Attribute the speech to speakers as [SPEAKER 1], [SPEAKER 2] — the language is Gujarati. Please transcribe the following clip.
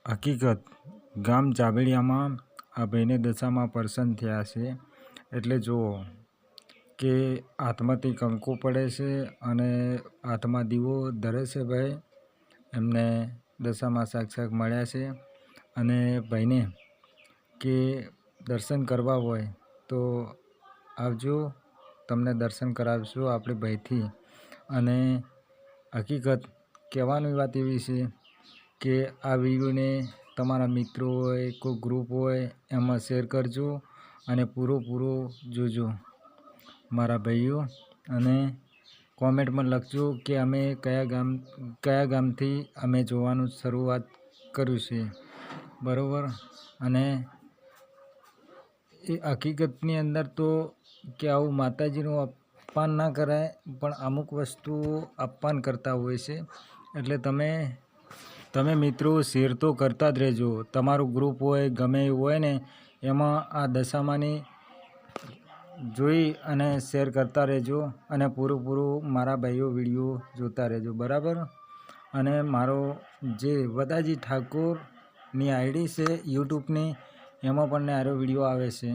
[SPEAKER 1] હકીકત ગામ જાબેડિયામાં આ ભાઈને દશામાં પ્રસન્ન થયા છે. એટલે જુઓ કે હાથમાંથી કંકુ પડે છે અને હાથમાં દીવો ધરે છે. ભાઈ એમને દશામાં સાક્ષાત મળ્યા છે. અને ભાઈને કે દર્શન કરવા હોય તો આવજો, તમને દર્શન કરાવશું આપણે ભાઈથી. અને હકીકત કહેવાની વાત એવી છે કે આ વિડીયોને તમારા મિત્રો હોય, કોઈ ગ્રુપ હોય એમાં શેર કરજો અને પૂરો જોજો મારા ભાઈઓ. અને કોમેન્ટમાં લખજો કે અમે કયા ગામથી અમે જોવાનું શરૂઆત કર્યું છે, બરાબર. અને એ હકીકતની અંદર તો કે આવું માતાજીનું અપમાન ના કરાય, પણ અમુક વસ્તુઓ અપમાન કરતા હોય છે. એટલે તમે મિત્રો શેર તો કરતા જ રહેજો. તમારું ગ્રુપ હોય ગમે એવું હોય ને એમાં આ દશામાની જોઈ અને શેર કરતા રહેજો. અને પૂરું મારા ભાઈઓ વિડીયો જોતા રહેજો, બરાબર. અને મારો જે વદાજી ઠાકોરની આઈડી છે યુટ્યુબની, એમાં પણ આરો વિડીયો આવે છે.